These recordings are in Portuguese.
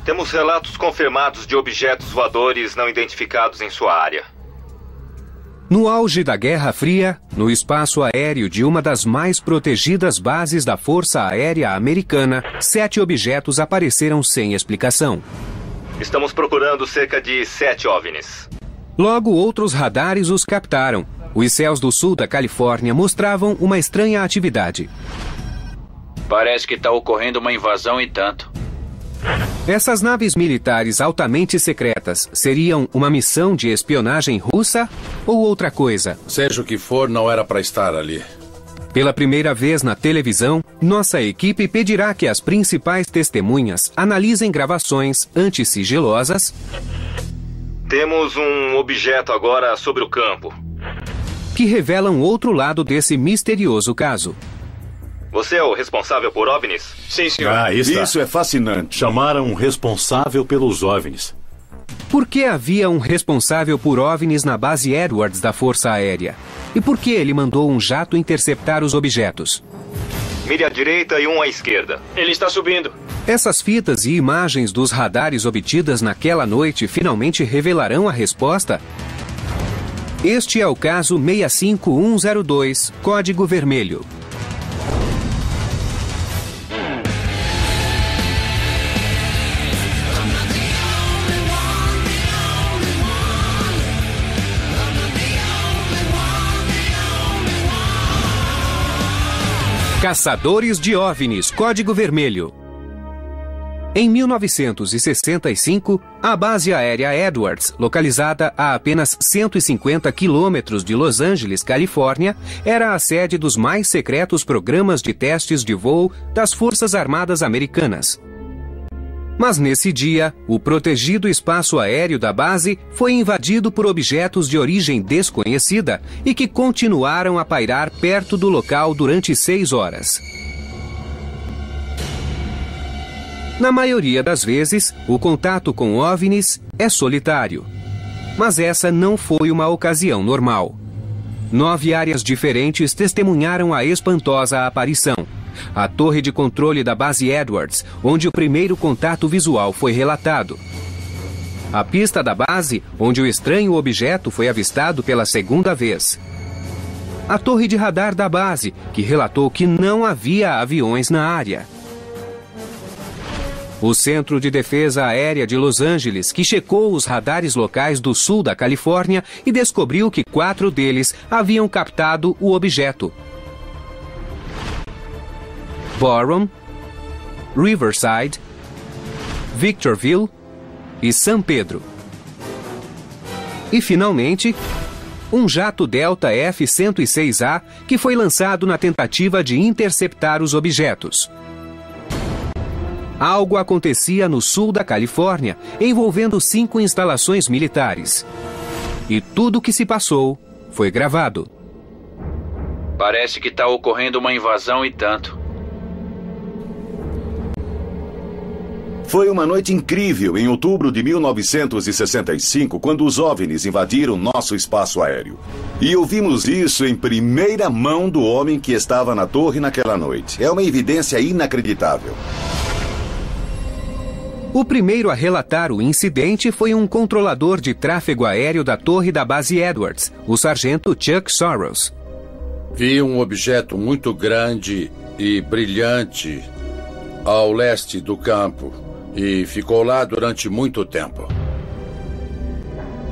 Temos relatos confirmados de objetos voadores não identificados em sua área. No auge da Guerra Fria, no espaço aéreo de uma das mais protegidas bases da Força Aérea Americana, 7 objetos apareceram sem explicação. Estamos procurando cerca de 7 OVNIs. Logo, outros radares os captaram. Os céus do sul da Califórnia mostravam uma estranha atividade. Parece que está ocorrendo uma invasão e tanto. Essas naves militares altamente secretas seriam uma missão de espionagem russa ou outra coisa? Seja o que for, não era para estar ali. Pela primeira vez na televisão, nossa equipe pedirá que as principais testemunhas analisem gravações antissigilosas. Temos um objeto agora sobre o campo. Que revelam outro lado desse misterioso caso. Você é o responsável por OVNIs? Sim, senhor. Isso é fascinante. Chamaram um responsável pelos OVNIs. Por que havia um responsável por OVNIs na base Edwards da Força Aérea? E por que ele mandou um jato interceptar os objetos? Mire à direita e um à esquerda. Ele está subindo. Essas fitas e imagens dos radares obtidas naquela noite finalmente revelarão a resposta? Este é o caso 65102, Código Vermelho. Caçadores de OVNIs, Código Vermelho. Em 1965, a base aérea Edwards, localizada a apenas 150 quilômetros de Los Angeles, Califórnia, era a sede dos mais secretos programas de testes de voo das Forças Armadas Americanas. Mas nesse dia, o protegido espaço aéreo da base foi invadido por objetos de origem desconhecida e que continuaram a pairar perto do local durante 6 horas. Na maioria das vezes, o contato com OVNIs é solitário. Mas essa não foi uma ocasião normal. 9 áreas diferentes testemunharam a espantosa aparição. A torre de controle da base Edwards, onde o primeiro contato visual foi relatado. A pista da base, onde o estranho objeto foi avistado pela segunda vez. A torre de radar da base, que relatou que não havia aviões na área. O Centro de Defesa Aérea de Los Angeles, que checou os radares locais do sul da Califórnia e descobriu que 4 deles haviam captado o objeto. Boron, Riverside, Victorville e San Pedro. E, finalmente, um jato Delta F-106A que foi lançado na tentativa de interceptar os objetos. Algo acontecia no sul da Califórnia, envolvendo 5 instalações militares. E tudo o que se passou foi gravado. Parece que está ocorrendo uma invasão e tanto. Foi uma noite incrível em outubro de 1965, quando os OVNIs invadiram nosso espaço aéreo. E ouvimos isso em primeira mão do homem que estava na torre naquela noite. É uma evidência inacreditável. O primeiro a relatar o incidente foi um controlador de tráfego aéreo da torre da base Edwards, o sargento Chuck Soros. Vi um objeto muito grande e brilhante ao leste do campo e ficou lá durante muito tempo.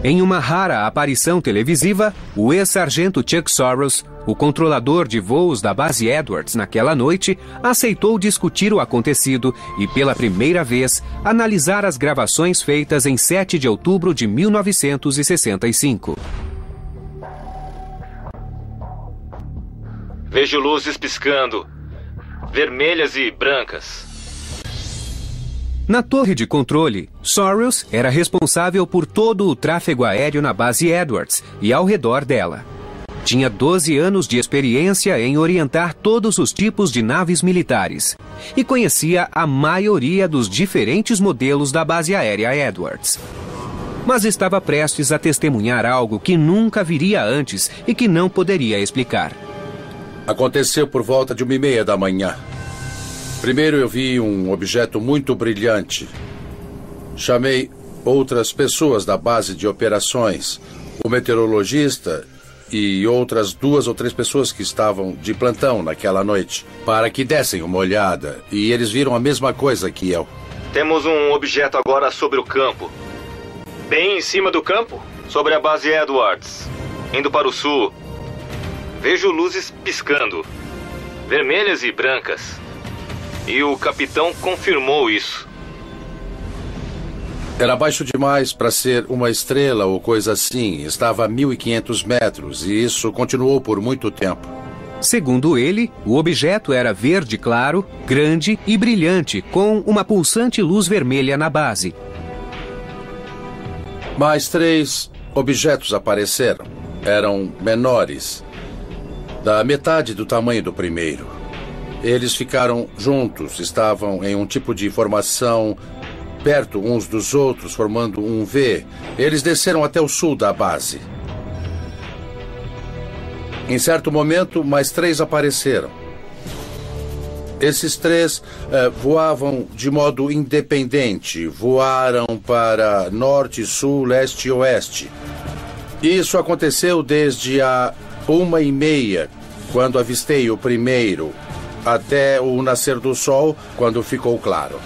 Em uma rara aparição televisiva, o ex-sargento Chuck Soros, o controlador de voos da base Edwards naquela noite, aceitou discutir o acontecido e, pela primeira vez, analisar as gravações feitas em 7 de outubro de 1965. Vejo luzes piscando, vermelhas e brancas. Na torre de controle, Soros era responsável por todo o tráfego aéreo na base Edwards e ao redor dela. Tinha 12 anos de experiência em orientar todos os tipos de naves militares e conhecia a maioria dos diferentes modelos da base aérea Edwards. Mas estava prestes a testemunhar algo que nunca viria antes e que não poderia explicar. Aconteceu por volta de 1h30 da manhã. Primeiro eu vi um objeto muito brilhante Chamei outras pessoas da base de operações, o meteorologista e outras 2 ou 3 pessoas que estavam de plantão naquela noite, para que dessem uma olhada, e eles viram a mesma coisa que eu. Temos um objeto agora sobre o campo. Bem em cima do campo? Sobre a base Edwards, indo para o sul. Vejo luzes piscando, vermelhas e brancas. E o capitão confirmou isso. Era baixo demais para ser uma estrela ou coisa assim. Estava a 1.500 metros e isso continuou por muito tempo. Segundo ele, o objeto era verde claro, grande e brilhante, com uma pulsante luz vermelha na base. Mais 3 objetos apareceram. Eram menores, da metade do tamanho do primeiro. Eles ficaram juntos, estavam em um tipo de formação perto uns dos outros, formando um V. Eles desceram até o sul da base. Em certo momento, mais 3 apareceram. Esses 3 voavam de modo independente. Voaram para norte, sul, leste e oeste. Isso aconteceu desde a 1h30, quando avistei o primeiro, até o nascer do sol, quando ficou claro.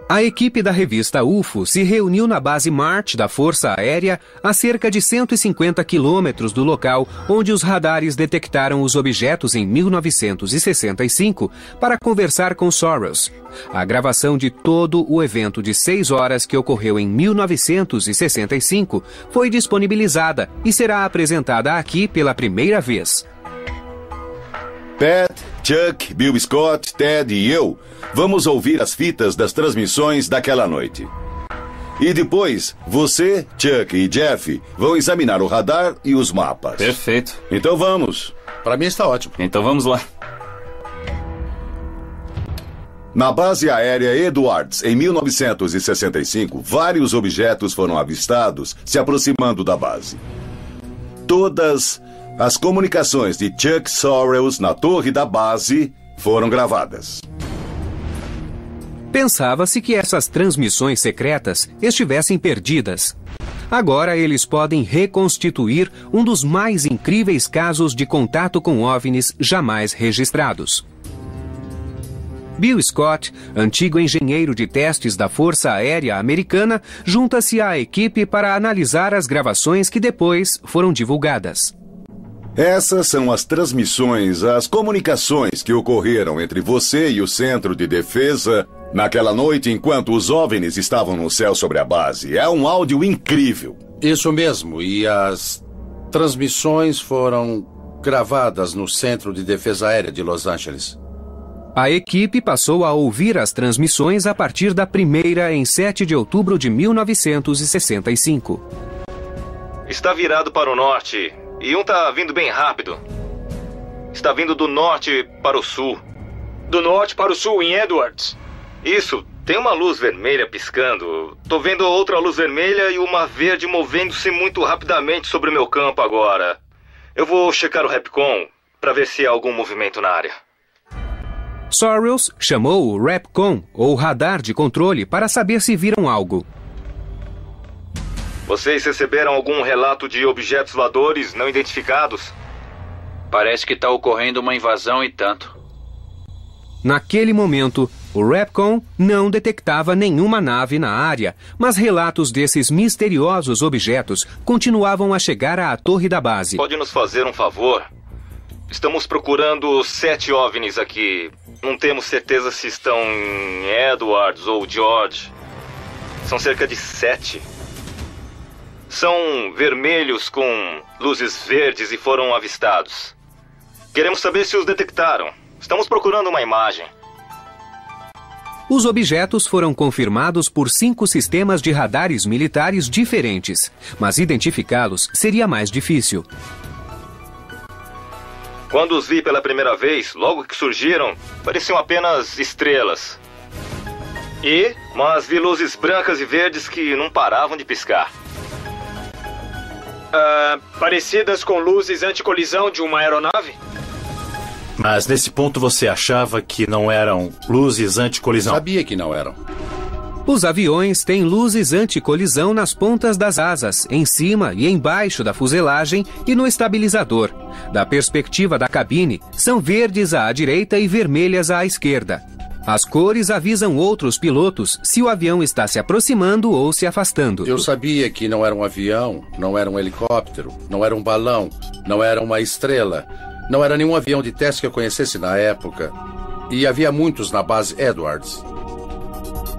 A equipe da revista UFO se reuniu na base Marte da Força Aérea a cerca de 150 quilômetros do local onde os radares detectaram os objetos em 1965 para conversar com Soros. A gravação de todo o evento de 6 horas que ocorreu em 1965 foi disponibilizada e será apresentada aqui pela primeira vez. Pat, Chuck, Bill Scott, Ted e eu vamos ouvir as fitas das transmissões daquela noite. E depois, você, Chuck e Jeff vão examinar o radar e os mapas. Perfeito. Então vamos. Para mim está ótimo. Então vamos lá. Na base aérea Edwards, em 1965, vários objetos foram avistados se aproximando da base. Todas as comunicações de Chuck Sorrells na torre da base foram gravadas. Pensava-se que essas transmissões secretas estivessem perdidas. Agora eles podem reconstituir um dos mais incríveis casos de contato com OVNIs jamais registrados. Bill Scott, antigo engenheiro de testes da Força Aérea Americana, junta-se à equipe para analisar as gravações que depois foram divulgadas. Essas são as transmissões, as comunicações que ocorreram entre você e o Centro de Defesa naquela noite enquanto os OVNIs estavam no céu sobre a base. É um áudio incrível. Isso mesmo, e as transmissões foram gravadas no Centro de Defesa Aérea de Los Angeles. A equipe passou a ouvir as transmissões a partir da primeira em 7 de outubro de 1965. Está virado para o norte e um está vindo bem rápido. Está vindo do norte para o sul. Do norte para o sul, em Edwards. Isso, tem uma luz vermelha piscando. Tô vendo outra luz vermelha e uma verde movendo-se muito rapidamente sobre o meu campo agora. Eu vou checar o Repcon para ver se há algum movimento na área. Sorrells chamou o Repcon, ou radar de controle, para saber se viram algo. Vocês receberam algum relato de objetos voadores não identificados? Parece que está ocorrendo uma invasão e tanto. Naquele momento, o Repcon não detectava nenhuma nave na área, mas relatos desses misteriosos objetos continuavam a chegar à torre da base. Pode nos fazer um favor? Estamos procurando 7 OVNIs aqui. Não temos certeza se estão em Edwards ou George. São cerca de 7. São vermelhos com luzes verdes e foram avistados. Queremos saber se os detectaram. Estamos procurando uma imagem. Os objetos foram confirmados por 5 sistemas de radares militares diferentes, mas identificá-los seria mais difícil. Quando os vi pela primeira vez, logo que surgiram, pareciam apenas estrelas. Mas vi luzes brancas e verdes que não paravam de piscar. Parecidas com luzes anticolisão de uma aeronave? Mas nesse ponto você achava que não eram luzes anti-colisão? Sabia que não eram. Os aviões têm luzes anti-colisão nas pontas das asas, em cima e embaixo da fuselagem e no estabilizador. Da perspectiva da cabine, são verdes à direita e vermelhas à esquerda. As cores avisam outros pilotos se o avião está se aproximando ou se afastando. Eu sabia que não era um avião, não era um helicóptero, não era um balão, não era uma estrela, não era nenhum avião de teste que eu conhecesse na época. E havia muitos na base Edwards.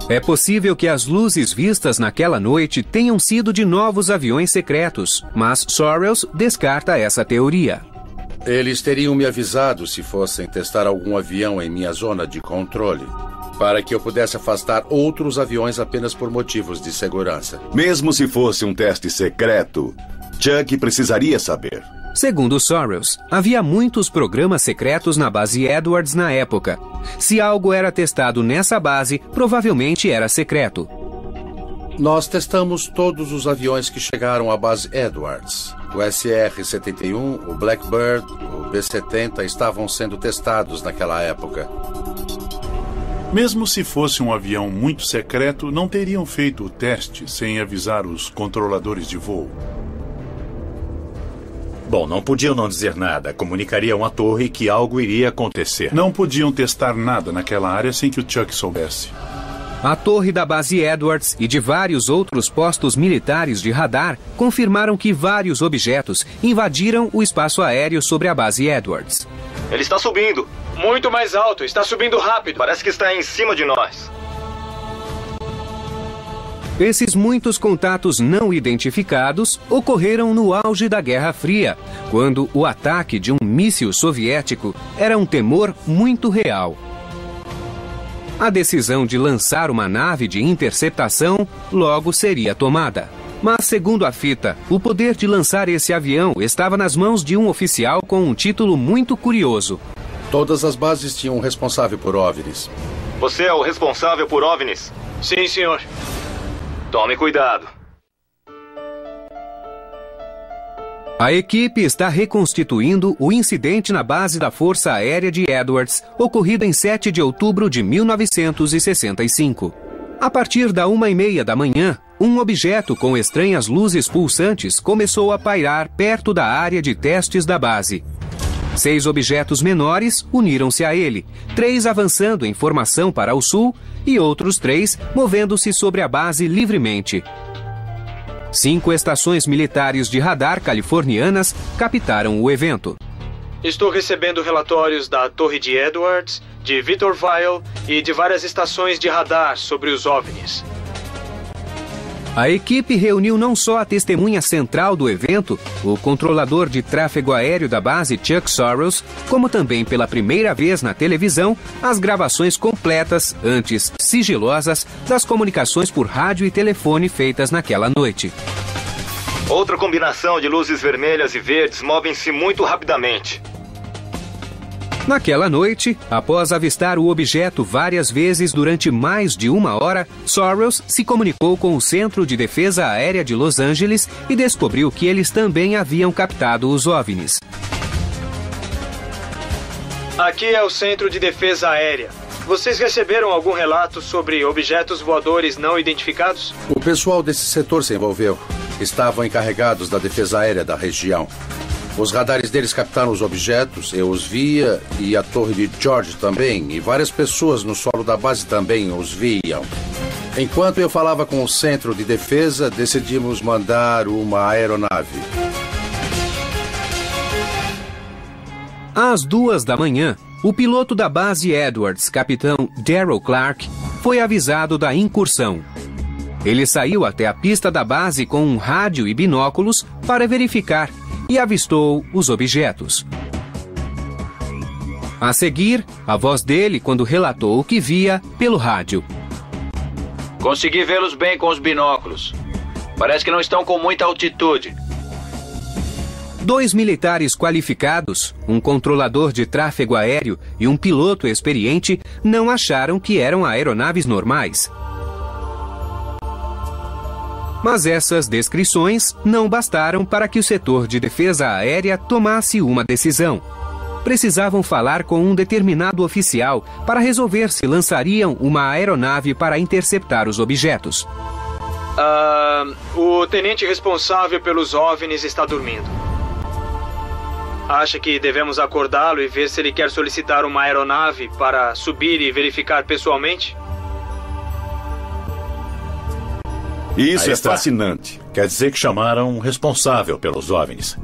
É possível que as luzes vistas naquela noite tenham sido de novos aviões secretos, mas Sorrells descarta essa teoria. Eles teriam me avisado se fossem testar algum avião em minha zona de controle, para que eu pudesse afastar outros aviões apenas por motivos de segurança. Mesmo se fosse um teste secreto, Chuck precisaria saber. Segundo Sorrells, havia muitos programas secretos na base Edwards na época. Se algo era testado nessa base, provavelmente era secreto. Nós testamos todos os aviões que chegaram à base Edwards. O SR-71, o Blackbird, o B-70 estavam sendo testados naquela época. Mesmo se fosse um avião muito secreto, não teriam feito o teste sem avisar os controladores de voo. Bom, não podiam não dizer nada. Comunicariam à torre que algo iria acontecer. Não podiam testar nada naquela área sem que o Chuck soubesse. A torre da base Edwards e de vários outros postos militares de radar confirmaram que vários objetos invadiram o espaço aéreo sobre a base Edwards. Ele está subindo. Muito mais alto, está subindo rápido. Parece que está em cima de nós. Esses muitos contatos não identificados ocorreram no auge da Guerra Fria, quando o ataque de um míssil soviético era um temor muito real. A decisão de lançar uma nave de interceptação logo seria tomada. Mas, segundo a fita, o poder de lançar esse avião estava nas mãos de um oficial com um título muito curioso. Todas as bases tinham um responsável por OVNIs. Você é o responsável por OVNIs? Sim, senhor. Tome cuidado. A equipe está reconstituindo o incidente na base da Força Aérea de Edwards, ocorrido em 7 de outubro de 1965. A partir da 1h30 da manhã, um objeto com estranhas luzes pulsantes começou a pairar perto da área de testes da base. 6 objetos menores uniram-se a ele, 3 avançando em formação para o sul e outros 3 movendo-se sobre a base livremente. 5 estações militares de radar californianas captaram o evento. Estou recebendo relatórios da Torre de Edwards, de Victorville e de várias estações de radar sobre os OVNIs. A equipe reuniu não só a testemunha central do evento, o controlador de tráfego aéreo da base Chuck Sorrells, como também pela primeira vez na televisão, as gravações completas, antes sigilosas, das comunicações por rádio e telefone feitas naquela noite. Outra combinação de luzes vermelhas e verdes movem-se muito rapidamente. Naquela noite, após avistar o objeto várias vezes durante mais de 1 hora, Sorrells se comunicou com o Centro de Defesa Aérea de Los Angeles e descobriu que eles também haviam captado os OVNIs. Aqui é o Centro de Defesa Aérea. Vocês receberam algum relato sobre objetos voadores não identificados? O pessoal desse setor se envolveu. Estavam encarregados da defesa aérea da região. Os radares deles captaram os objetos, eu os via, e a torre de George também, e várias pessoas no solo da base também os viam. Enquanto eu falava com o Centro de Defesa, decidimos mandar uma aeronave. Às 2 da manhã, o piloto da base Edwards, capitão Darrell Clark, foi avisado da incursão. Ele saiu até a pista da base com um rádio e binóculos para verificar e avistou os objetos. A seguir, a voz dele quando relatou o que via pelo rádio. Consegui vê-los bem com os binóculos. Parece que não estão com muita altitude. 2 militares qualificados, um controlador de tráfego aéreo e um piloto experiente não acharam que eram aeronaves normais. Mas essas descrições não bastaram para que o setor de defesa aérea tomasse uma decisão. precisavam falar com um determinado oficial para resolver se lançariam uma aeronave para interceptar os objetos. O tenente responsável pelos OVNIs está dormindo. Acha que devemos acordá-lo e ver se ele quer solicitar uma aeronave para subir e verificar pessoalmente? Isso é fascinante. Quer dizer que chamaram um responsável pelos OVNIs.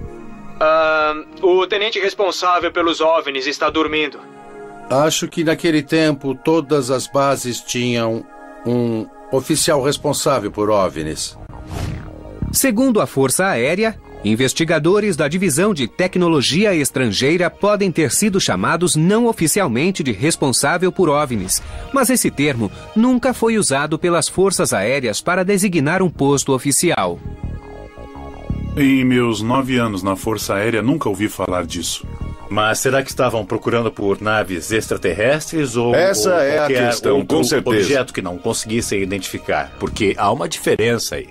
O tenente responsável pelos OVNIs está dormindo. Acho que naquele tempo todas as bases tinham um oficial responsável por OVNIs. Segundo a Força Aérea, investigadores da Divisão de Tecnologia Estrangeira podem ter sido chamados não oficialmente de responsável por OVNIs, mas esse termo nunca foi usado pelas Forças Aéreas para designar um posto oficial. Em meus 9 anos na Força Aérea, nunca ouvi falar disso. Mas será que estavam procurando por naves extraterrestres ou Essa ou é a qualquer questão, outro com certeza. objeto que não conseguissem identificar? Porque há uma diferença aí.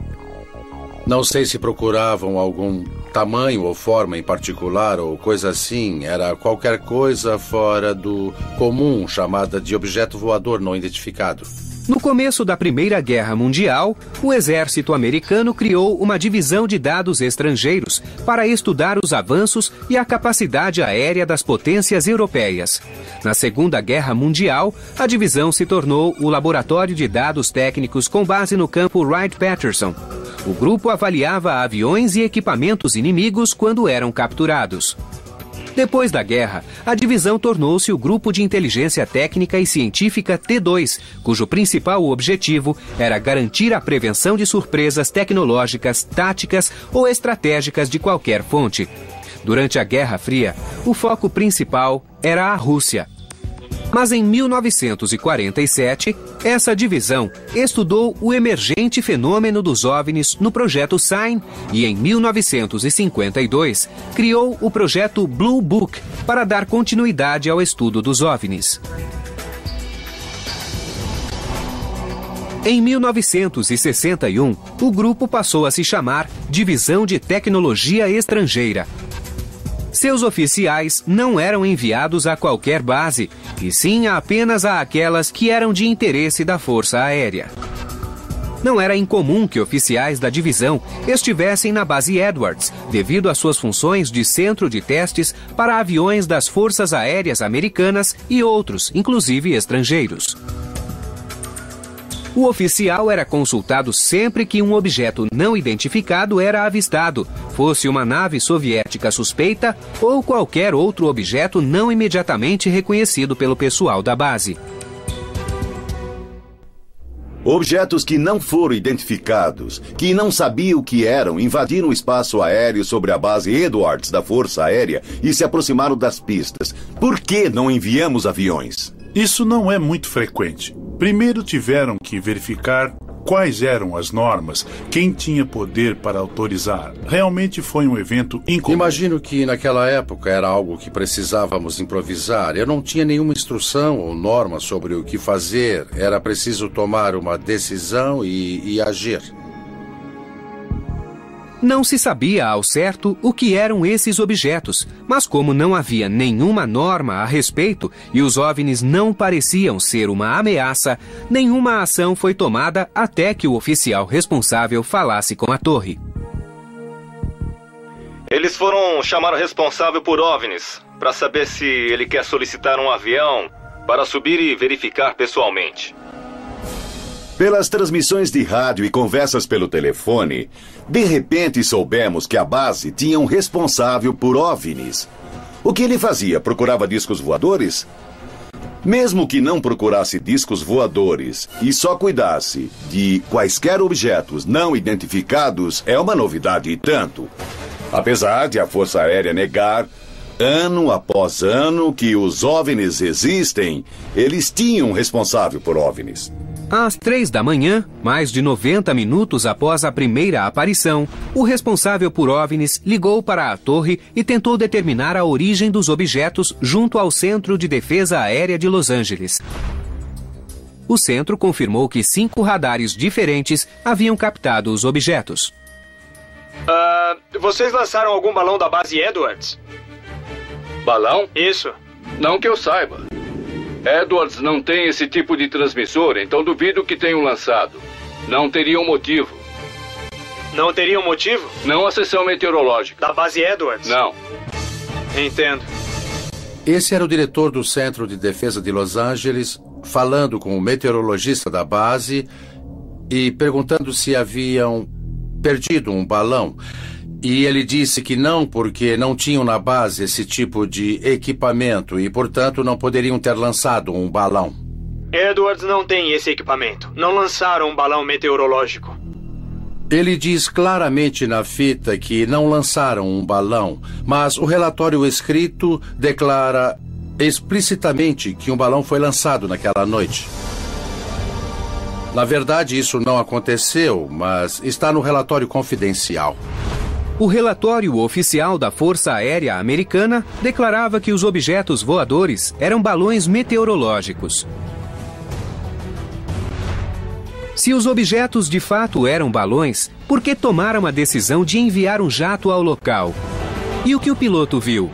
Não sei se procuravam algum tamanho ou forma em particular ou coisa assim. Era qualquer coisa fora do comum, chamada de objeto voador não identificado. No começo da Primeira Guerra Mundial, o exército americano criou uma divisão de dados estrangeiros para estudar os avanços e a capacidade aérea das potências europeias. Na Segunda Guerra Mundial, a divisão se tornou o Laboratório de Dados Técnicos com base no campo Wright-Patterson. O grupo avaliava aviões e equipamentos inimigos quando eram capturados. Depois da guerra, a divisão tornou-se o Grupo de Inteligência Técnica e Científica T2, cujo principal objetivo era garantir a prevenção de surpresas tecnológicas, táticas ou estratégicas de qualquer fonte. Durante a Guerra Fria, o foco principal era a Rússia. Mas em 1947, essa divisão estudou o emergente fenômeno dos OVNIs no projeto SIGN e, em 1952, criou o projeto Blue Book para dar continuidade ao estudo dos OVNIs. Em 1961, o grupo passou a se chamar Divisão de Tecnologia Estrangeira. Seus oficiais não eram enviados a qualquer base, e sim apenas a aquelas que eram de interesse da Força Aérea. Não era incomum que oficiais da divisão estivessem na base Edwards, devido às suas funções de centro de testes para aviões das Forças Aéreas Americanas e outros, inclusive estrangeiros. O oficial era consultado sempre que um objeto não identificado era avistado, fosse uma nave soviética suspeita ou qualquer outro objeto não imediatamente reconhecido pelo pessoal da base. Objetos que não foram identificados, que não sabiam o que eram, invadiram o espaço aéreo sobre a base Edwards da Força Aérea e se aproximaram das pistas. Por que não enviamos aviões? Isso não é muito frequente. Primeiro tiveram que verificar quais eram as normas, quem tinha poder para autorizar. Realmente foi um evento incomum. Imagino que naquela época era algo que precisávamos improvisar. Eu não tinha nenhuma instrução ou norma sobre o que fazer. Era preciso tomar uma decisão e agir. Não se sabia ao certo o que eram esses objetos, mas como não havia nenhuma norma a respeito e os OVNIs não pareciam ser uma ameaça, nenhuma ação foi tomada até que o oficial responsável falasse com a torre. Eles foram chamar o responsável por OVNIs para saber se ele quer solicitar um avião para subir e verificar pessoalmente. Pelas transmissões de rádio e conversas pelo telefone, de repente soubemos que a base tinha um responsável por OVNIs. O que ele fazia? Procurava discos voadores? Mesmo que não procurasse discos voadores e só cuidasse de quaisquer objetos não identificados, é uma novidade e tanto. Apesar de a Força Aérea negar, ano após ano, que os OVNIs existem, eles tinham um responsável por OVNIs. Às 3 da manhã, mais de 90 minutos após a primeira aparição, o responsável por OVNIs ligou para a torre e tentou determinar a origem dos objetos junto ao Centro de Defesa Aérea de Los Angeles. O centro confirmou que 5 radares diferentes haviam captado os objetos. Vocês lançaram algum balão da base Edwards? Balão? Isso. Não que eu saiba. Edwards não tem esse tipo de transmissor, então duvido que tenham lançado. Não teria um motivo. Não teria um motivo? Não a seção meteorológica. Da base Edwards? Não. Entendo. Esse era o diretor do Centro de Defesa de Los Angeles, falando com o meteorologista da base e perguntando se haviam perdido um balão. E ele disse que não, porque não tinham na base esse tipo de equipamento e, portanto, não poderiam ter lançado um balão. Edwards não tem esse equipamento. Não lançaram um balão meteorológico. Ele diz claramente na fita que não lançaram um balão, mas o relatório escrito declara explicitamente que um balão foi lançado naquela noite. Na verdade, isso não aconteceu, mas está no relatório confidencial. O relatório oficial da Força Aérea Americana declarava que os objetos voadores eram balões meteorológicos. Se os objetos de fato eram balões, por que tomaram a decisão de enviar um jato ao local? E o que o piloto viu?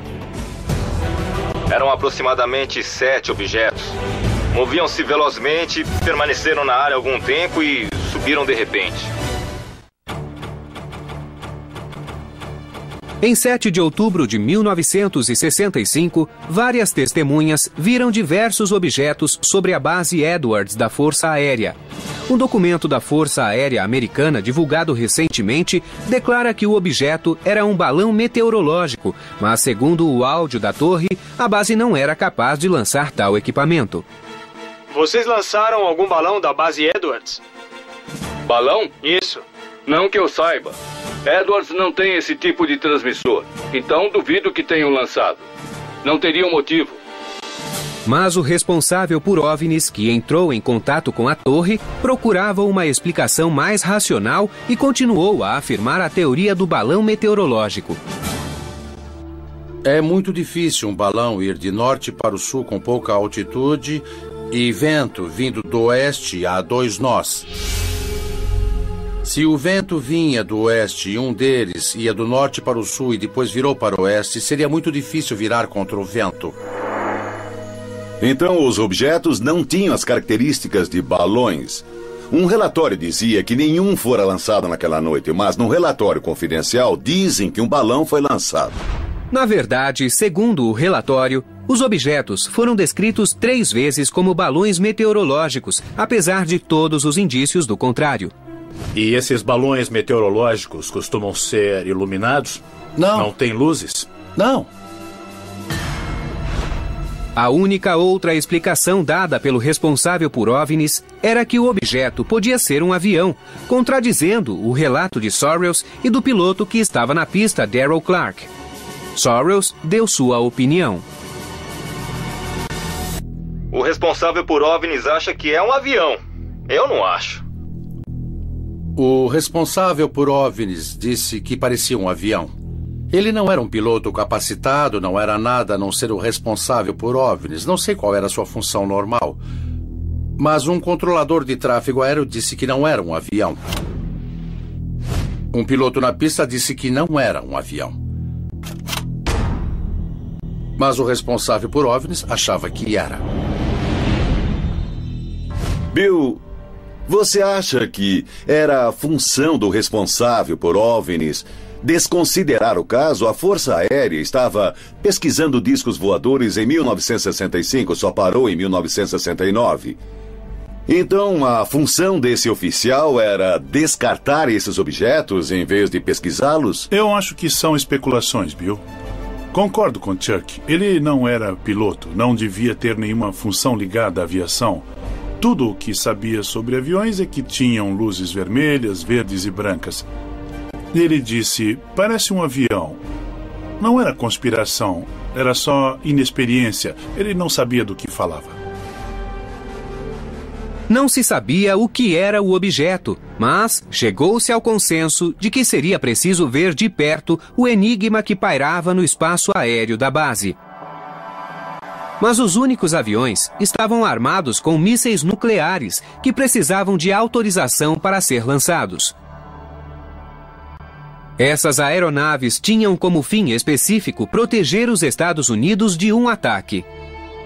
Eram aproximadamente 7 objetos. Moviam-se velozmente, permaneceram na área algum tempo e subiram de repente. Em 7 de outubro de 1965, várias testemunhas viram diversos objetos sobre a base Edwards da Força Aérea. Um documento da Força Aérea Americana, divulgado recentemente, declara que o objeto era um balão meteorológico, mas segundo o áudio da torre, a base não era capaz de lançar tal equipamento. Vocês lançaram algum balão da base Edwards? Balão? Isso. Não que eu saiba. Edwards não tem esse tipo de transmissor, então duvido que tenham lançado. Não teria um motivo. Mas o responsável por OVNIs, que entrou em contato com a torre, procurava uma explicação mais racional e continuou a afirmar a teoria do balão meteorológico. É muito difícil um balão ir de norte para o sul com pouca altitude e vento vindo do oeste a 2 nós. Se o vento vinha do oeste e um deles ia do norte para o sul e depois virou para o oeste, seria muito difícil virar contra o vento. Então os objetos não tinham as características de balões. Um relatório dizia que nenhum fora lançado naquela noite, mas num relatório confidencial dizem que um balão foi lançado. Na verdade, segundo o relatório, os objetos foram descritos 3 vezes como balões meteorológicos, apesar de todos os indícios do contrário. E esses balões meteorológicos costumam ser iluminados? Não. Não tem luzes? Não. A única outra explicação dada pelo responsável por OVNIs era que o objeto podia ser um avião, contradizendo o relato de Sorrells e do piloto que estava na pista, Darrell Clark. Sorrells deu sua opinião. O responsável por OVNIs acha que é um avião. Eu não acho. O responsável por OVNIs disse que parecia um avião. Ele não era um piloto capacitado, não era nada a não ser o responsável por OVNIs. Não sei qual era a sua função normal. Mas um controlador de tráfego aéreo disse que não era um avião. Um piloto na pista disse que não era um avião. Mas o responsável por OVNIs achava que era. Bill, você acha que era a função do responsável por OVNIs desconsiderar o caso? A Força Aérea estava pesquisando discos voadores em 1965, só parou em 1969. Então, a função desse oficial era descartar esses objetos em vez de pesquisá-los? Eu acho que são especulações, Bill. Concordo com Chuck. Ele não era piloto, não devia ter nenhuma função ligada à aviação. Tudo o que sabia sobre aviões é que tinham luzes vermelhas, verdes e brancas. Ele disse, parece um avião. Não era conspiração, era só inexperiência. Ele não sabia do que falava. Não se sabia o que era o objeto, mas chegou-se ao consenso de que seria preciso ver de perto o enigma que pairava no espaço aéreo da base. Mas os únicos aviões estavam armados com mísseis nucleares que precisavam de autorização para ser lançados. Essas aeronaves tinham como fim específico proteger os Estados Unidos de um ataque.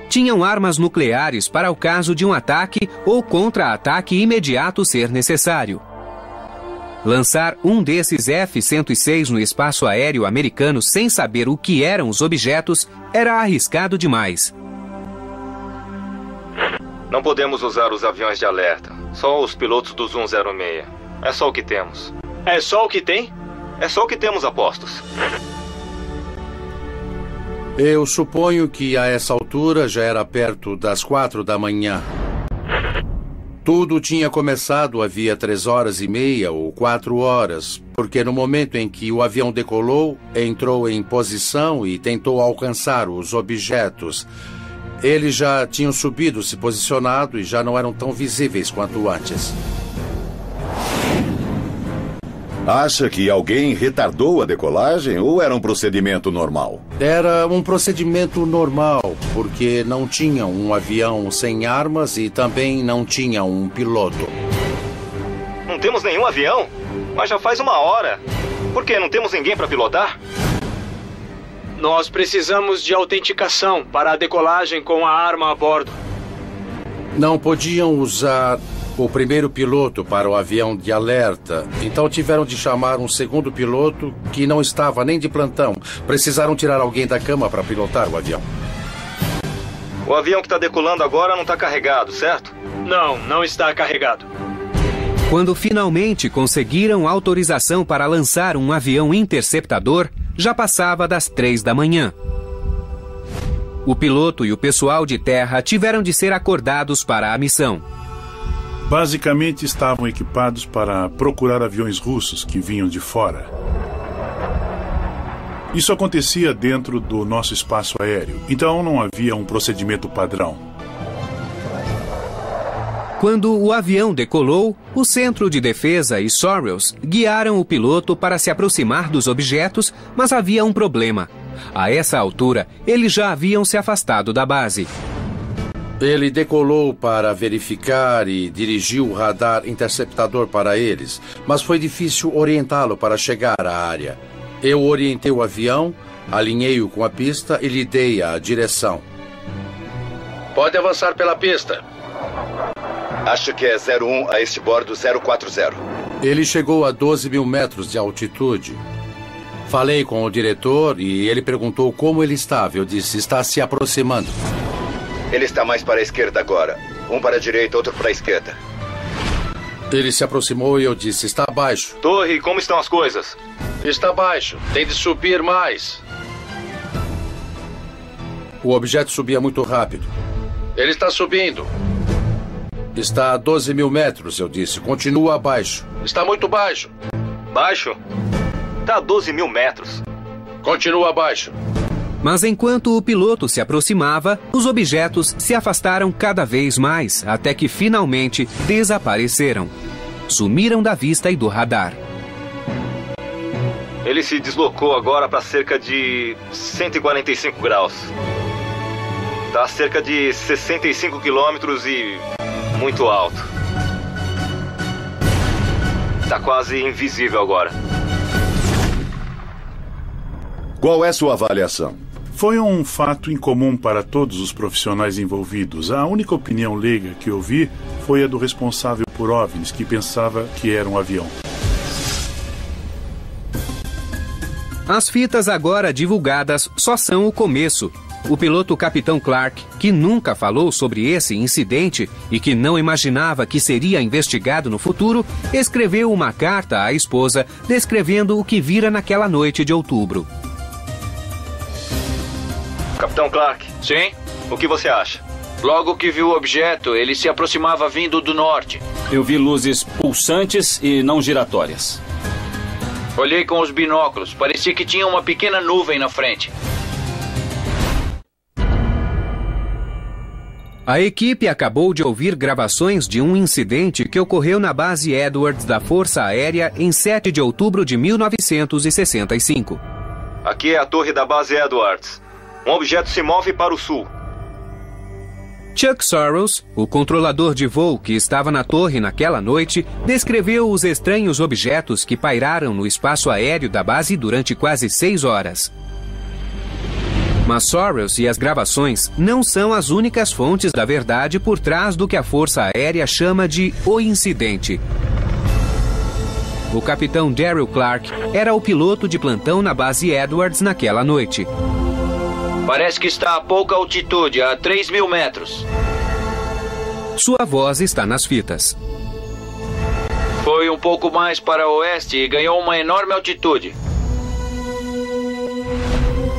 Tinham armas nucleares para o caso de um ataque ou contra-ataque imediato ser necessário. Lançar um desses F-106 no espaço aéreo americano sem saber o que eram os objetos era arriscado demais. Não podemos usar os aviões de alerta. Só os pilotos do Zoom 06. É só o que temos. É só o que tem? É só o que temos, apostos. Eu suponho que a essa altura já era perto das 4 da manhã. Tudo tinha começado havia 3h30 ou 4 horas, porque no momento em que o avião decolou, entrou em posição e tentou alcançar os objetos. Eles já tinham subido, se posicionado e já não eram tão visíveis quanto antes. Acha que alguém retardou a decolagem ou era um procedimento normal? Era um procedimento normal, porque não tinha um avião sem armas e também não tinha um piloto. Não temos nenhum avião? Mas já faz 1 hora. Por que não temos ninguém para pilotar? Nós precisamos de autenticação para a decolagem com a arma a bordo. Não podiam usar o primeiro piloto para o avião de alerta, então tiveram de chamar um segundo piloto que não estava nem de plantão. Precisaram tirar alguém da cama para pilotar o avião. O avião que está decolando agora não está carregado, certo? Não está carregado. Quando finalmente conseguiram autorização para lançar um avião interceptador, já passava das 3 da manhã. O piloto e o pessoal de terra tiveram de ser acordados para a missão. Basicamente estavam equipados para procurar aviões russos que vinham de fora. Isso acontecia dentro do nosso espaço aéreo, então não havia um procedimento padrão. Quando o avião decolou, o Centro de Defesa e Sorrells guiaram o piloto para se aproximar dos objetos, mas havia um problema. A essa altura, eles já haviam se afastado da base. Ele decolou para verificar e dirigiu o radar interceptador para eles, mas foi difícil orientá-lo para chegar à área. Eu orientei o avião, alinhei-o com a pista e lhe dei a direção. Pode avançar pela pista. Acho que é 01 a este bordo 040. Ele chegou a 12 mil metros de altitude. Falei com o diretor e ele perguntou como ele estava. Eu disse, está se aproximando. Ele está mais para a esquerda agora. Um para a direita, outro para a esquerda. Ele se aproximou e eu disse, está baixo. Torre, como estão as coisas? Está baixo. Tem de subir mais. O objeto subia muito rápido. Ele está subindo. Está a 12 mil metros, eu disse. Continua abaixo. Está muito baixo. Baixo? Está a 12 mil metros. Continua abaixo. Mas enquanto o piloto se aproximava, os objetos se afastaram cada vez mais, até que finalmente desapareceram. Sumiram da vista e do radar. Ele se deslocou agora para cerca de 145 graus. Está a cerca de 65 quilômetros e muito alto. Está quase invisível agora. Qual é sua avaliação? Foi um fato incomum para todos os profissionais envolvidos. A única opinião leiga que eu vi foi a do responsável por OVNIs, que pensava que era um avião. As fitas agora divulgadas só são o começo. O piloto Capitão Clark, que nunca falou sobre esse incidente e que não imaginava que seria investigado no futuro, escreveu uma carta à esposa descrevendo o que vira naquela noite de outubro. Capitão Clark. Sim? O que você acha? Logo que vi o objeto, ele se aproximava vindo do norte. Eu vi luzes pulsantes e não giratórias. Olhei com os binóculos. Parecia que tinha uma pequena nuvem na frente. A equipe acabou de ouvir gravações de um incidente que ocorreu na base Edwards da Força Aérea em 7 de outubro de 1965. Aqui é a torre da base Edwards. Um objeto se move para o sul. Chuck Sorrows, o controlador de voo que estava na torre naquela noite, descreveu os estranhos objetos que pairaram no espaço aéreo da base durante quase 6 horas. Mas Sorrows e as gravações não são as únicas fontes da verdade por trás do que a Força Aérea chama de o incidente. O capitão Daryl Clark era o piloto de plantão na base Edwards naquela noite. Parece que está a pouca altitude, a 3.000 metros. Sua voz está nas fitas. Foi um pouco mais para oeste e ganhou uma enorme altitude.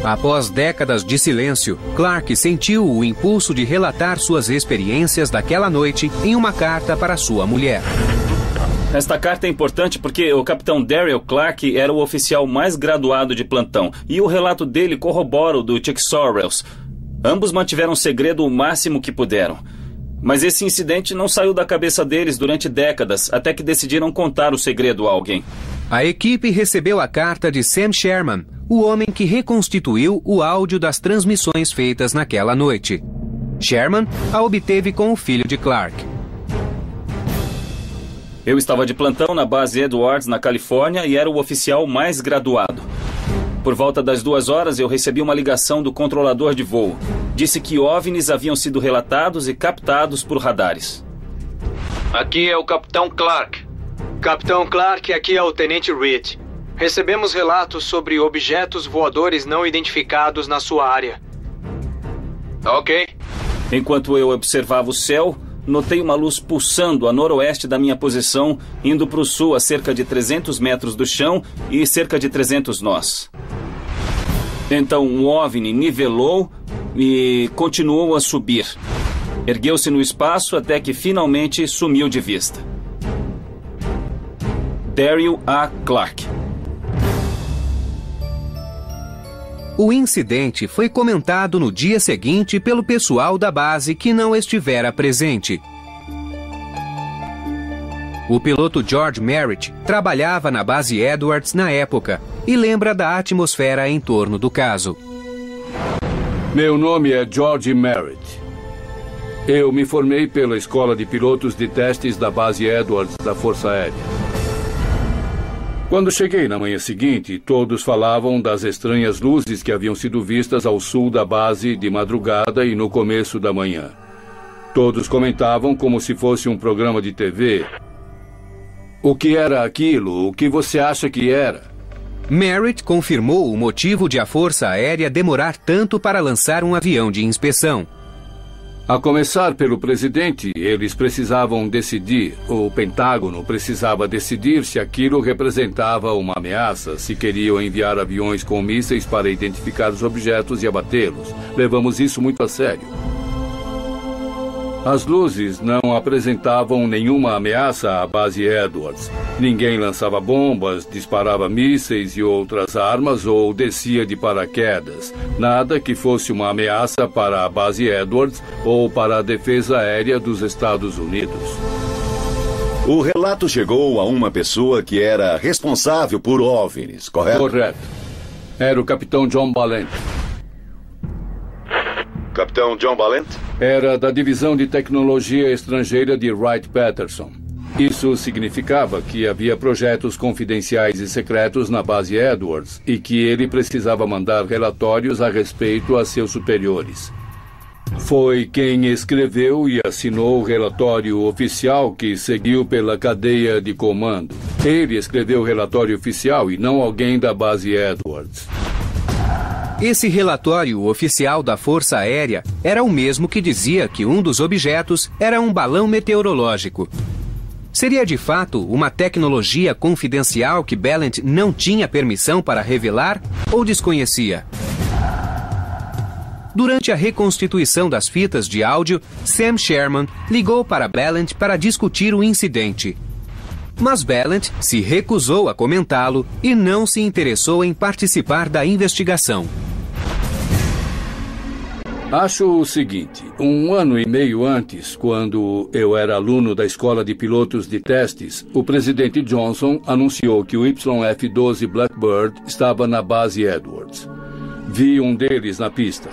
Após décadas de silêncio, Clark sentiu o impulso de relatar suas experiências daquela noite em uma carta para sua mulher. Esta carta é importante porque o capitão Daryl Clark era o oficial mais graduado de plantão e o relato dele corrobora o do Chuck Sorrows. Ambos mantiveram segredo o máximo que puderam. Mas esse incidente não saiu da cabeça deles durante décadas, até que decidiram contar o segredo a alguém. A equipe recebeu a carta de Sam Sherman, o homem que reconstituiu o áudio das transmissões feitas naquela noite. Sherman a obteve com o filho de Clark. Eu estava de plantão na base Edwards, na Califórnia, e era o oficial mais graduado. Por volta das 2 horas, eu recebi uma ligação do controlador de voo. Disse que OVNIs haviam sido relatados e captados por radares. Aqui é o capitão Clark. Capitão Clark, aqui é o tenente Reed. Recebemos relatos sobre objetos voadores não identificados na sua área. Ok. Enquanto eu observava o céu, notei uma luz pulsando a noroeste da minha posição, indo para o sul a cerca de 300 metros do chão e cerca de 300 nós. Então um OVNI nivelou e continuou a subir. Ergueu-se no espaço até que finalmente sumiu de vista. Daryl A. Clark. O incidente foi comentado no dia seguinte pelo pessoal da base que não estivera presente. O piloto George Merritt trabalhava na base Edwards na época e lembra da atmosfera em torno do caso. Meu nome é George Merritt. Eu me formei pela Escola de Pilotos de Testes da base Edwards da Força Aérea. Quando cheguei na manhã seguinte, todos falavam das estranhas luzes que haviam sido vistas ao sul da base de madrugada e no começo da manhã. Todos comentavam como se fosse um programa de TV. O que era aquilo? O que você acha que era? Merritt confirmou o motivo de a Força Aérea demorar tanto para lançar um avião de inspeção. A começar pelo presidente, eles precisavam decidir, o Pentágono precisava decidir se aquilo representava uma ameaça, se queriam enviar aviões com mísseis para identificar os objetos e abatê-los. Levamos isso muito a sério. As luzes não apresentavam nenhuma ameaça à base Edwards. Ninguém lançava bombas, disparava mísseis e outras armas ou descia de paraquedas. Nada que fosse uma ameaça para a base Edwards ou para a defesa aérea dos Estados Unidos. O relato chegou a uma pessoa que era responsável por OVNIs, correto? Correto. Era o capitão John Balent. Capitão John Balent? Era da Divisão de Tecnologia Estrangeira de Wright-Patterson. Isso significava que havia projetos confidenciais e secretos na base Edwards e que ele precisava mandar relatórios a respeito a seus superiores. Foi quem escreveu e assinou o relatório oficial que seguiu pela cadeia de comando. Ele escreveu o relatório oficial e não alguém da base Edwards. Esse relatório oficial da Força Aérea era o mesmo que dizia que um dos objetos era um balão meteorológico. Seria de fato uma tecnologia confidencial que Balent não tinha permissão para revelar ou desconhecia? Durante a reconstituição das fitas de áudio, Sam Sherman ligou para Balent para discutir o incidente. Mas Balent se recusou a comentá-lo e não se interessou em participar da investigação. Acho o seguinte, 1 ano e meio antes, quando eu era aluno da Escola de Pilotos de Testes, o presidente Johnson anunciou que o YF-12 Blackbird estava na base Edwards. Vi um deles na pista.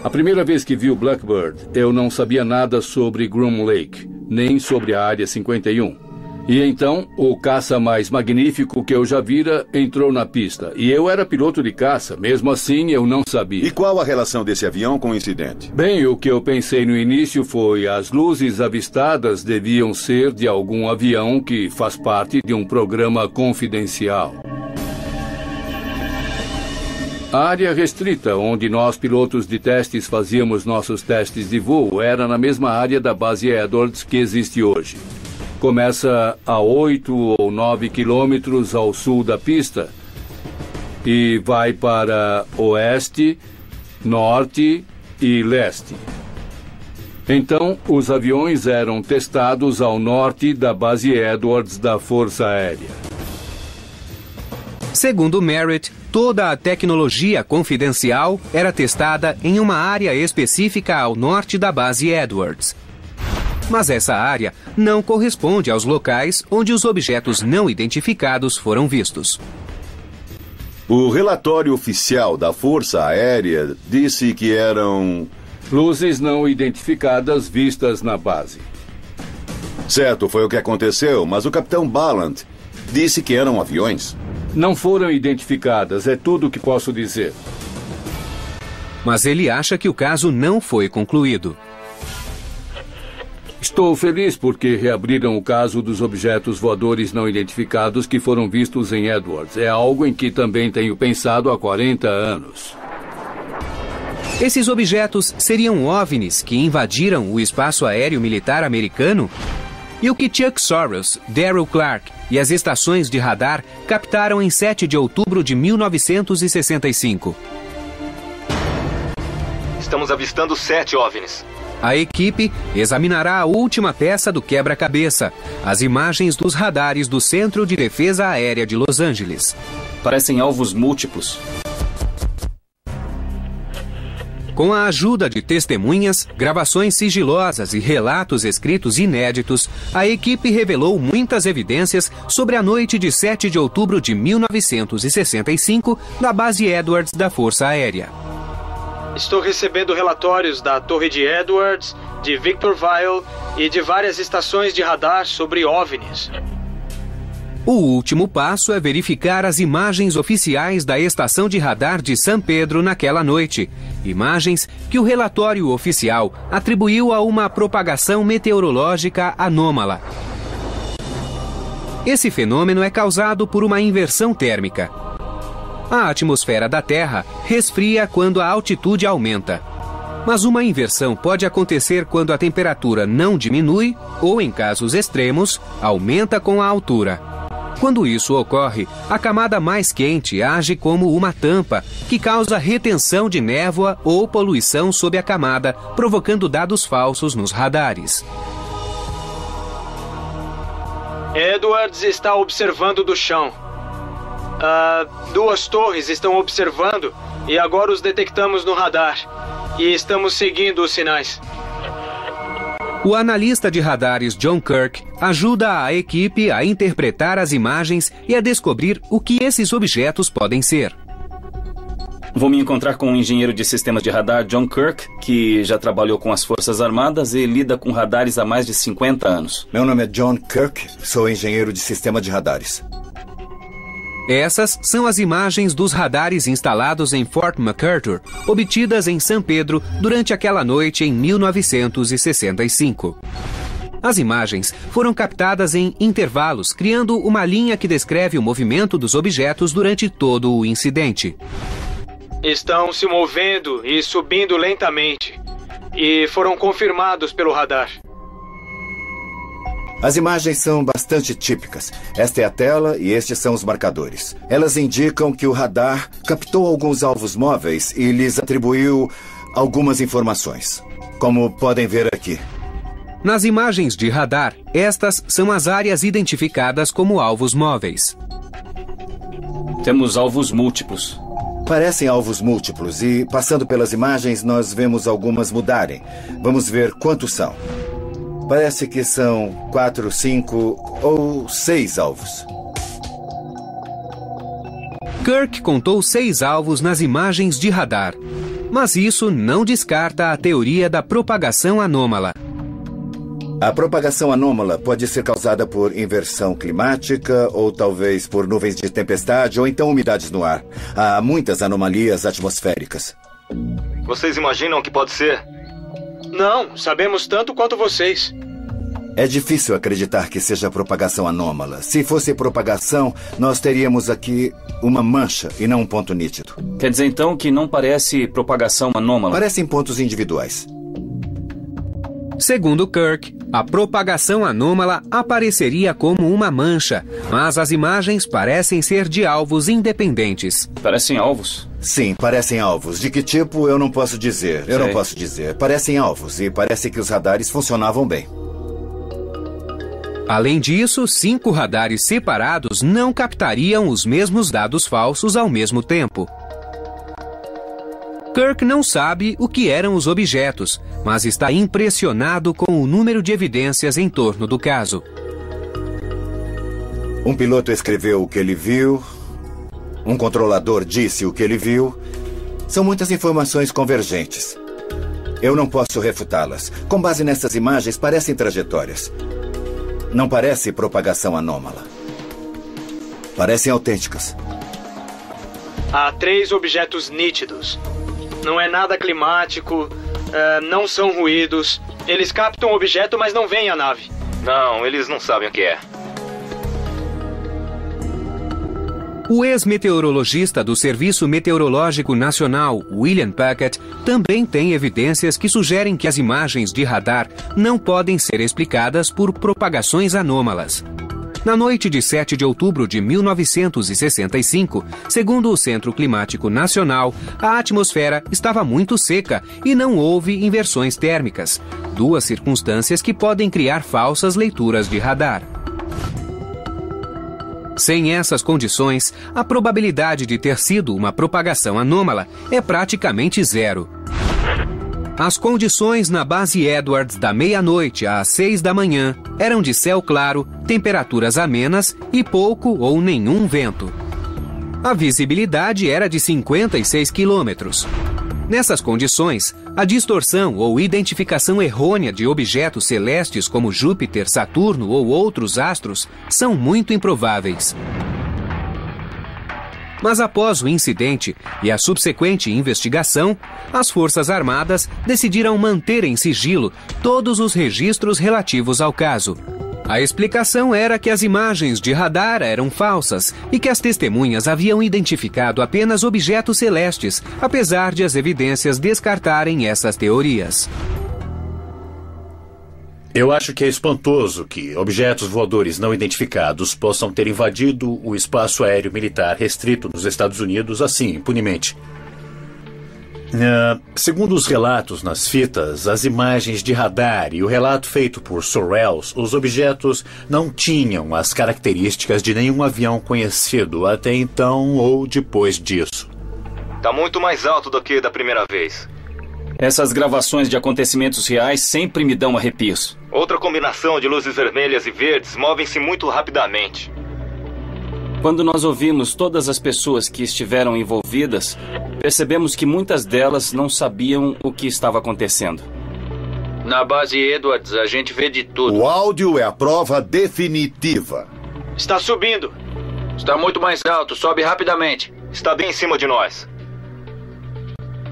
A primeira vez que vi o Blackbird, eu não sabia nada sobre Groom Lake, nem sobre a Área 51. E então, o caça mais magnífico que eu já vira entrou na pista. E eu era piloto de caça, mesmo assim eu não sabia. E qual a relação desse avião com o incidente? Bem, o que eu pensei no início foi as luzes avistadas deviam ser de algum avião que faz parte de um programa confidencial. A área restrita, onde nós pilotos de testes fazíamos nossos testes de voo, era na mesma área da base Edwards que existe hoje. Começa a 8 ou 9 quilômetros ao sul da pista e vai para oeste, norte e leste. Então, os aviões eram testados ao norte da base Edwards da Força Aérea. Segundo Merritt, toda a tecnologia confidencial era testada em uma área específica ao norte da base Edwards. Mas essa área não corresponde aos locais onde os objetos não identificados foram vistos. O relatório oficial da Força Aérea disse que eram... luzes não identificadas vistas na base. Certo, foi o que aconteceu, mas o capitão Ballant disse que eram aviões. Não foram identificadas, é tudo o que posso dizer. Mas ele acha que o caso não foi concluído. Estou feliz porque reabriram o caso dos objetos voadores não identificados que foram vistos em Edwards. É algo em que também tenho pensado há 40 anos. Esses objetos seriam OVNIs que invadiram o espaço aéreo militar americano? E o que Chuck Soros, Darrell Clark e as estações de radar captaram em 7 de outubro de 1965? Estamos avistando 7 OVNIs. A equipe examinará a última peça do quebra-cabeça, as imagens dos radares do Centro de Defesa Aérea de Los Angeles. Parecem alvos múltiplos. Com a ajuda de testemunhas, gravações sigilosas e relatos escritos inéditos, a equipe revelou muitas evidências sobre a noite de 7 de outubro de 1965 na base Edwards da Força Aérea. Estou recebendo relatórios da Torre de Edwards, de Victorville e de várias estações de radar sobre OVNIs. O último passo é verificar as imagens oficiais da estação de radar de San Pedro naquela noite. Imagens que o relatório oficial atribuiu a uma propagação meteorológica anômala. Esse fenômeno é causado por uma inversão térmica. A atmosfera da Terra resfria quando a altitude aumenta. Mas uma inversão pode acontecer quando a temperatura não diminui ou, em casos extremos, aumenta com a altura. Quando isso ocorre, a camada mais quente age como uma tampa, que causa retenção de névoa ou poluição sob a camada, provocando dados falsos nos radares. Edwards está observando do chão. 2 torres estão observando e agora os detectamos no radar. E estamos seguindo os sinais. O analista de radares John Kirk ajuda a equipe a interpretar as imagens e a descobrir o que esses objetos podem ser. Vou me encontrar com o engenheiro de sistemas de radar John Kirk, que já trabalhou com as Forças Armadas e lida com radares há mais de 50 anos. Meu nome é John Kirk, sou engenheiro de sistema de radares. Essas são as imagens dos radares instalados em Fort MacArthur, obtidas em San Pedro durante aquela noite em 1965. As imagens foram captadas em intervalos, criando uma linha que descreve o movimento dos objetos durante todo o incidente. Estão se movendo e subindo lentamente, e foram confirmados pelo radar. As imagens são bastante típicas. Esta é a tela e estes são os marcadores. Elas indicam que o radar captou alguns alvos móveis e lhes atribuiu algumas informações, como podem ver aqui. Nas imagens de radar, estas são as áreas identificadas como alvos móveis. Temos alvos múltiplos. Parecem alvos múltiplos e, passando pelas imagens, nós vemos algumas mudarem. Vamos ver quantos são. Parece que são 4, 5 ou 6 alvos. Kirk contou 6 alvos nas imagens de radar. Mas isso não descarta a teoria da propagação anômala. A propagação anômala pode ser causada por inversão climática ou talvez por nuvens de tempestade ou então umidades no ar. Há muitas anomalias atmosféricas. Vocês imaginam o que pode ser? Não, sabemos tanto quanto vocês. É difícil acreditar que seja propagação anômala. Se fosse propagação, nós teríamos aqui uma mancha e não um ponto nítido. Quer dizer então que não parece propagação anômala? Parecem pontos individuais. Segundo Kirk, a propagação anômala apareceria como uma mancha, mas as imagens parecem ser de alvos independentes. Parecem alvos? Sim, parecem alvos. De que tipo, eu não posso dizer. Eu não posso dizer. Parecem alvos e parece que os radares funcionavam bem. Além disso, 5 radares separados não captariam os mesmos dados falsos ao mesmo tempo. Kirk não sabe o que eram os objetos, mas está impressionado com o número de evidências em torno do caso. Um piloto escreveu o que ele viu, um controlador disse o que ele viu. São muitas informações convergentes. Eu não posso refutá-las. Com base nessas imagens, parecem trajetórias. Não parece propagação anômala. Parecem autênticas. Há 3 objetos nítidos. Não é nada climático, não são ruídos. Eles captam o objeto, mas não veem a nave. Não, eles não sabem o que é. O ex-meteorologista do Serviço Meteorológico Nacional, William Puckett, também tem evidências que sugerem que as imagens de radar não podem ser explicadas por propagações anômalas. Na noite de 7 de outubro de 1965, segundo o Centro Climático Nacional, a atmosfera estava muito seca e não houve inversões térmicas, 2 circunstâncias que podem criar falsas leituras de radar. Sem essas condições, a probabilidade de ter sido uma propagação anômala é praticamente zero. As condições na base Edwards da meia-noite às 6 da manhã eram de céu claro, temperaturas amenas e pouco ou nenhum vento. A visibilidade era de 56 quilômetros. Nessas condições, a distorção ou identificação errônea de objetos celestes como Júpiter, Saturno ou outros astros são muito improváveis. Mas após o incidente e a subsequente investigação, as Forças Armadas decidiram manter em sigilo todos os registros relativos ao caso. A explicação era que as imagens de radar eram falsas e que as testemunhas haviam identificado apenas objetos celestes, apesar de as evidências descartarem essas teorias. Eu acho que é espantoso que objetos voadores não identificados possam ter invadido o espaço aéreo militar restrito nos Estados Unidos assim, impunemente. Segundo os relatos nas fitas, as imagens de radar e o relato feito por Sorrells, os objetos não tinham as características de nenhum avião conhecido até então ou depois disso. Tá muito mais alto do que da primeira vez. Essas gravações de acontecimentos reais sempre me dão arrepios. Outra combinação de luzes vermelhas e verdes movem-se muito rapidamente. Quando nós ouvimos todas as pessoas que estiveram envolvidas, percebemos que muitas delas não sabiam o que estava acontecendo. Na base Edwards, a gente vê de tudo. O áudio é a prova definitiva. Está subindo. Está muito mais alto, sobe rapidamente. Está bem em cima de nós.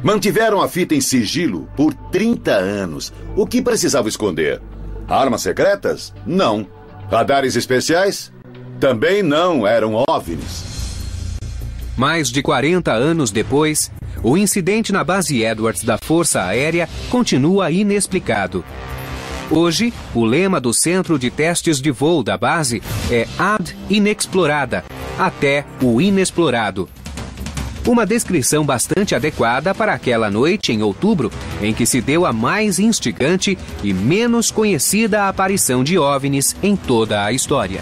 Mantiveram a fita em sigilo por 30 anos. O que precisava esconder? Armas secretas? Não. Radares especiais? Também não, eram OVNIs. Mais de 40 anos depois, o incidente na base Edwards da Força Aérea continua inexplicado. Hoje, o lema do Centro de Testes de Voo da base é Ad Inexplorada, até o inexplorado. Uma descrição bastante adequada para aquela noite em outubro em que se deu a mais instigante e menos conhecida aparição de OVNIs em toda a história.